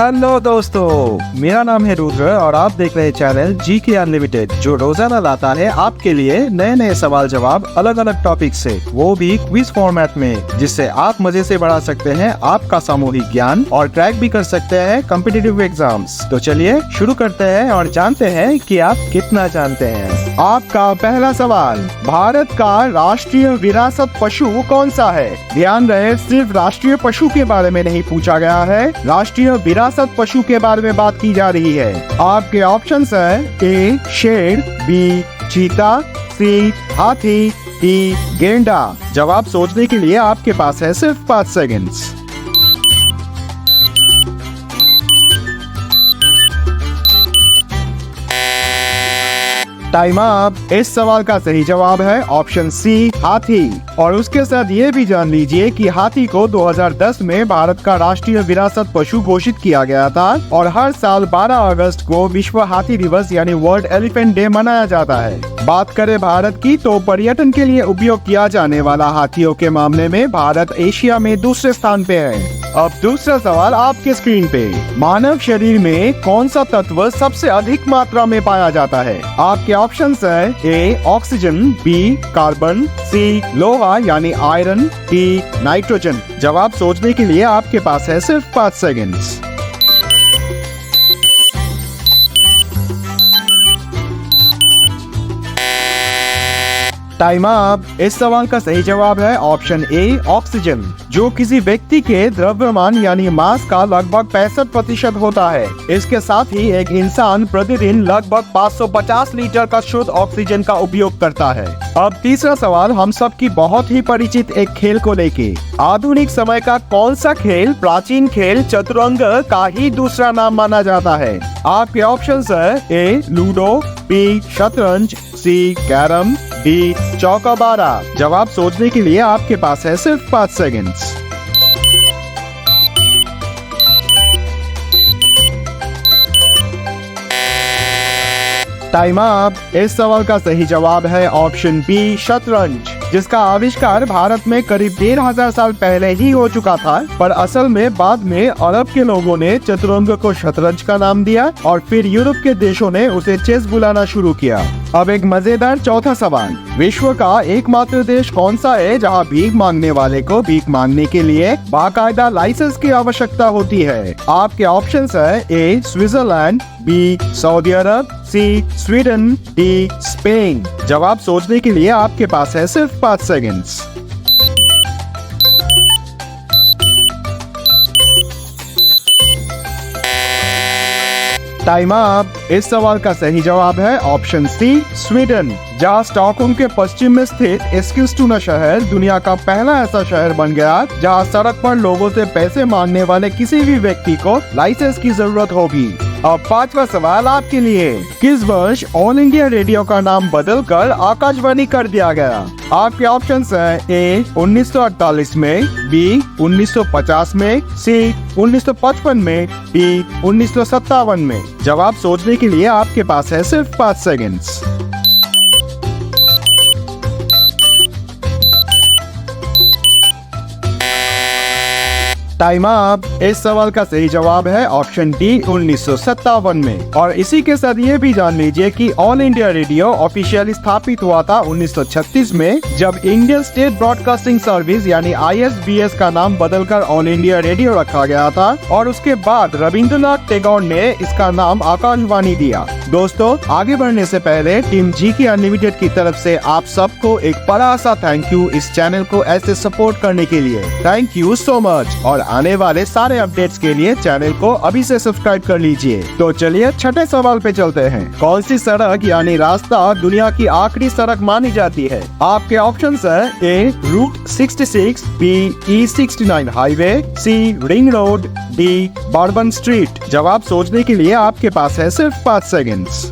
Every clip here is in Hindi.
हेलो दोस्तों, मेरा नाम है रुद्र और आप देख रहे हैं चैनल जीके अनलिमिटेड, जो रोजाना लाता है आपके लिए नए नए सवाल जवाब अलग अलग टॉपिक से, वो भी क्विज फॉर्मेट में, जिससे आप मजे से बढ़ा सकते हैं आपका सामूहिक ज्ञान और क्रैक भी कर सकते हैं कॉम्पिटिटिव एग्जाम्स। तो चलिए शुरू करते हैं और जानते हैं कि आप कितना जानते हैं। आपका पहला सवाल, भारत का राष्ट्रीय विरासत पशु कौन सा है? ध्यान रहे, सिर्फ राष्ट्रीय पशु के बारे में नहीं पूछा गया है, राष्ट्रीय विरासत पशु के बारे में बात की जा रही है। आपके ऑप्शंस हैं ए शेर, बी चीता, सी हाथी, डी गेंडा। जवाब सोचने के लिए आपके पास है सिर्फ 5 सेकंड्स। Time up. इस सवाल का सही जवाब है ऑप्शन सी हाथी। और उसके साथ ये भी जान लीजिए कि हाथी को 2010 में भारत का राष्ट्रीय विरासत पशु घोषित किया गया था और हर साल 12 अगस्त को विश्व हाथी दिवस यानी वर्ल्ड एलिफेंट डे मनाया जाता है। बात करें भारत की, तो पर्यटन के लिए उपयोग किया जाने वाला हाथियों के मामले में भारत एशिया में दूसरे स्थान पे है। अब दूसरा सवाल आपके स्क्रीन पे, मानव शरीर में कौन सा तत्व सबसे अधिक मात्रा में पाया जाता है? आपके ऑप्शंस है ए ऑक्सीजन, बी कार्बन, सी लोहा यानी आयरन, डी नाइट्रोजन। जवाब सोचने के लिए आपके पास है सिर्फ 5 सेकंड्स। Time up. इस सवाल का सही जवाब है ऑप्शन ए ऑक्सीजन, जो किसी व्यक्ति के द्रव्यमान यानी मास का लगभग 65% होता है। इसके साथ ही एक इंसान प्रतिदिन लगभग 550 लीटर का शुद्ध ऑक्सीजन का उपयोग करता है। अब तीसरा सवाल हम सबकी बहुत ही परिचित एक खेल को लेके, आधुनिक समय का कौन सा खेल प्राचीन खेल चतुरंग का ही दूसरा नाम माना जाता है? आपके ऑप्शंस है ए लूडो, बी शतरंज, सी कैरम, डी चौकाबारा। जवाब सोचने के लिए आपके पास है सिर्फ 5 सेकंड्स। Time up. इस सवाल का सही जवाब है ऑप्शन बी शतरंज, जिसका आविष्कार भारत में करीब 1500 साल पहले ही हो चुका था, पर असल में बाद में अरब के लोगों ने चतुरंग को शतरंज का नाम दिया और फिर यूरोप के देशों ने उसे चेस बुलाना शुरू किया। अब एक मजेदार चौथा सवाल, विश्व का एकमात्र देश कौन सा है जहां भीख मांगने वाले को भीख मांगने के लिए बाकायदा लाइसेंस की आवश्यकता होती है? आपके ऑप्शंस है ए स्विट्जरलैंड, बी सऊदी अरब, सी स्वीडन, डी स्पेन। जवाब सोचने के लिए आपके पास है सिर्फ 5 सेकंड्स। Time up. इस सवाल का सही जवाब है ऑप्शन सी स्वीडन, जहां स्टॉकहोम के पश्चिम में स्थित एस्किलस्टुना शहर दुनिया का पहला ऐसा शहर बन गया जहां सड़क पर लोगों से पैसे मांगने वाले किसी भी व्यक्ति को लाइसेंस की जरूरत होगी। अब पांचवा सवाल आपके लिए, किस वर्ष ऑल इंडिया रेडियो का नाम बदलकर आकाशवाणी कर दिया गया? आपके ऑप्शंस हैं ए 1948 में, बी 1950 में, सी 1955 में, डी 1957 में। जवाब सोचने के लिए आपके पास है सिर्फ 5 सेकंड्स। Time up. इस सवाल का सही जवाब है ऑप्शन डी 1957 में। और इसी के साथ ये भी जान लीजिए कि ऑल इंडिया रेडियो ऑफिशियली स्थापित हुआ था 1936 में, जब इंडियन स्टेट ब्रॉडकास्टिंग सर्विस यानी ISBS का नाम बदलकर ऑल इंडिया रेडियो रखा गया था और उसके बाद रविंद्रनाथ टैगोर ने इसका नाम आकाशवाणी दिया। दोस्तों, आगे बढ़ने से पहले टीम जीके अनलिमिटेड की तरफ से आप सबको एक बड़ा सा थैंक यू इस चैनल को ऐसे सपोर्ट करने के लिए। Thank you so much. और आने वाले सारे अपडेट्स के लिए चैनल को अभी से सब्सक्राइब कर लीजिए। तो चलिए छठे सवाल पे चलते हैं। कौन सी सड़क यानी रास्ता दुनिया की आखिरी सड़क मानी जाती है? आपके ऑप्शंस है A route 66, B E69 highway, C ring road, D Bourbon Street. जवाब सोचने के लिए आपके पास है सिर्फ 5 सेकंड्स।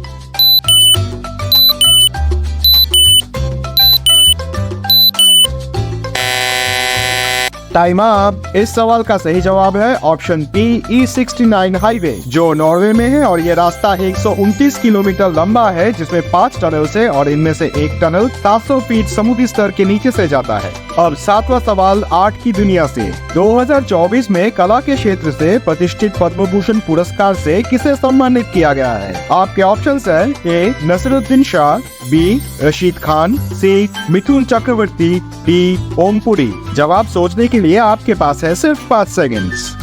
Time up. इस सवाल का सही जवाब है ऑप्शन बी E69 हाईवे, जो नॉर्वे में है और ये रास्ता 129 किलोमीटर लंबा है, जिसमें 5 टनल से और इनमें से एक टनल 700 फीट समुद्री स्तर के नीचे से जाता है। अब 7वां सवाल आर्ट की दुनिया से। 2024 में कला के क्षेत्र से प्रतिष्ठित पद्म भूषण पुरस्कार से किसे सम्मानित किया गया है? आपके ऑप्शंस है ए नसरुद्दीन शाह, बी रशीद खान, सी मिथुन चक्रवर्ती, डी ओम पुरी। जवाब सोचने के लिए आपके पास है सिर्फ 5 सेकंड्स।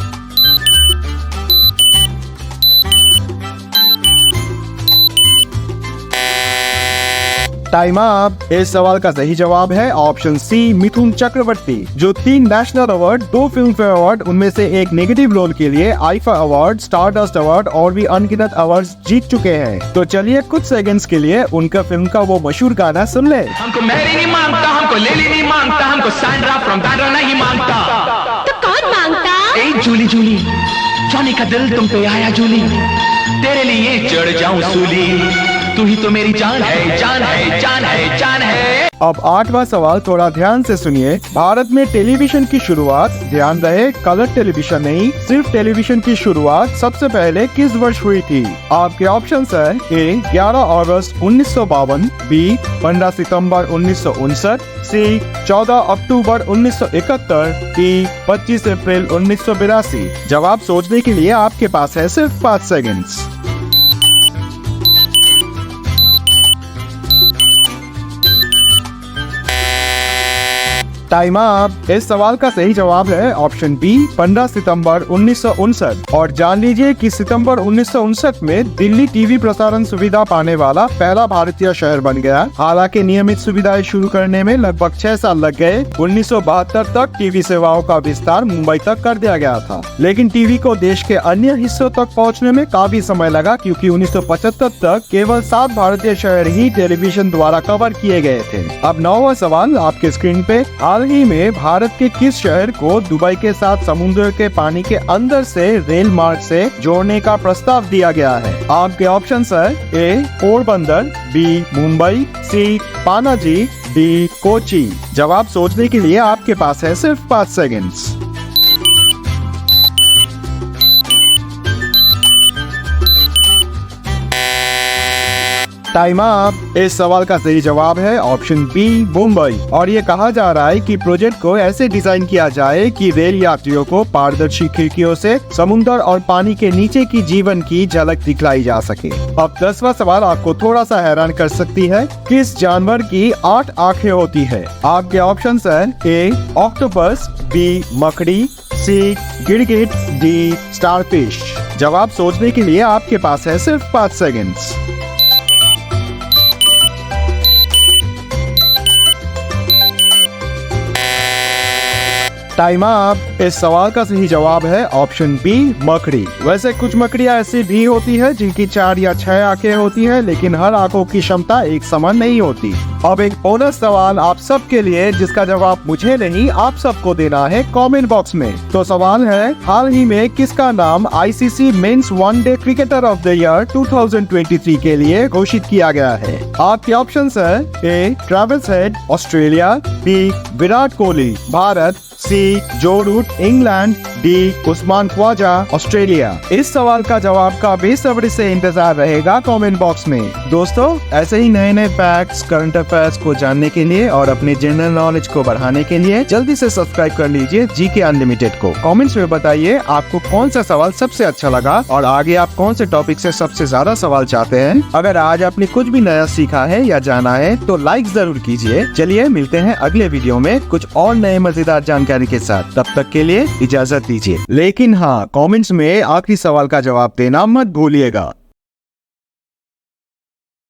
Time up. इस सवाल का सही जवाब है ऑप्शन सी मिथुन चक्रवर्ती, जो 3 national award, 2 film fair award, उनमें से एक नेगेटिव रोल के लिए आईफा अवार्ड, स्टारडस्ट अवार्ड और भी अनगिनत अवार्ड्स जीत चुके हैं। तो चलिए कुछ सेकंड्स के लिए उनका फिल्म का वो मशहूर गाना सुन ले। हमको मैरी नहीं मांगता, हमको लेली नहीं मांगता, हमको सैंड्रा फ्रॉम बैंड्रा नहीं मांगता। तो कौन मांगता? ए जूली जूली, जॉनी का दिल तुम पे आया जूली, तेरे लिए चढ़ जाऊं सूली, तू ही तो मेरी जान है, जान है, जान है, जान है। अब 8वां सवाल थोड़ा ध्यान से सुनिए। भारत में टेलीविजन की शुरुआत, ध्यान रहे कलर टेलीविजन नहीं, सिर्फ टेलीविजन की शुरुआत सबसे पहले किस वर्ष हुई थी? आपके ऑप्शंस है ए 11 अगस्त 1952, बी 15 सितंबर 1959, सी 14 अक्टूबर 1971, डी 25 अप्रैल 1982। जवाब सोचने के लिए आपके पास है सिर्फ 5 सेकंड्स। Time up. इस सवाल का सही जवाब है ऑप्शन बी 15 सितंबर 1959। और जान लीजिए कि सितंबर 1959 में दिल्ली टीवी प्रसारण सुविधा पाने वाला पहला भारतीय शहर बन गया। हालांकि नियमित सुविधाएं शुरू करने में लगभग 6 साल लग गए। 1972 तक टीवी सेवाओं का विस्तार मुंबई तक कर दिया गया था, लेकिन टीवी को देश के अन्य हिस्सों तक पहुँचने में काफी समय लगा, क्योंकि 1975 तक केवल 7 भारतीय शहर ही टेलीविजन द्वारा कवर किए गए थे। अब 9वां सवाल आपके स्क्रीन पे। हाल ही में भारत के किस शहर को दुबई के साथ समुद्र के पानी के अंदर से रेल मार्ग से जोड़ने का प्रस्ताव दिया गया है? आपके ऑप्शंस है ए पोरबंदर, बी मुंबई, सी पानाजी, डी कोची। जवाब सोचने के लिए आपके पास है सिर्फ 5 सेकंड्स। Time up. इस सवाल का सही जवाब है ऑप्शन बी मुंबई। और ये कहा जा रहा है कि प्रोजेक्ट को ऐसे डिजाइन किया जाए कि रेल यात्रियों को पारदर्शी खिड़कियों से समुद्र और पानी के नीचे की जीवन की झलक दिखलाई जा सके। अब 10वां सवाल आपको थोड़ा सा हैरान कर सकती है। किस जानवर की 8 आँखें होती है? आपके ऑप्शंस हैं ए ऑक्टोपस, बी मकड़ी, सी गिरगिट, डी स्टारफिश। जवाब सोचने के लिए आपके पास है सिर्फ 5 सेकंड्स। Time up. इस सवाल का सही जवाब है ऑप्शन बी मकड़ी। वैसे कुछ मकड़ियां ऐसी भी होती है जिनकी 4 या 6 आंखें होती है, लेकिन हर आंखों की क्षमता एक समान नहीं होती। अब एक बोनस सवाल आप सबके लिए, जिसका जवाब मुझे नहीं आप सबको देना है कमेंट बॉक्स में। तो सवाल है, हाल ही में किसका नाम ICC men's one day cricketer of the year 2023 के लिए घोषित किया गया है? आपके ऑप्शंस है A Travis Head Australia, B Virat Kohli Bharat, C Joe Root England, D Usman Khawaja Australia. इस सवाल का जवाब का बेसब्री से इंतजार रहेगा कमेंट बॉक्स में। दोस्तों, ऐसे ही नए नए फैक्ट्स, करंट अफेयर्स को जानने के लिए और अपने जनरल नॉलेज को बढ़ाने के लिए जल्दी से सब्सक्राइब कर लीजिए जीके अनलिमिटेड को। कमेंट्स में बताइए आपको कौन सा सवाल सबसे अच्छा लगा और आगे आप कौन से टॉपिक से सबसे ज्यादा सवाल चाहते हैं। अगर आज आपने कुछ भी नया सीखा है या जाना है तो लाइक जरूर कीजिए। चलिए मिलते हैं अगले वीडियो में कुछ और नए मजेदार जानकारी के साथ। तब तक के लिए इजाजत दीजिए। लेकिन हाँ, कमेंट्स में आखिरी सवाल का जवाब देना मत भूलिएगा।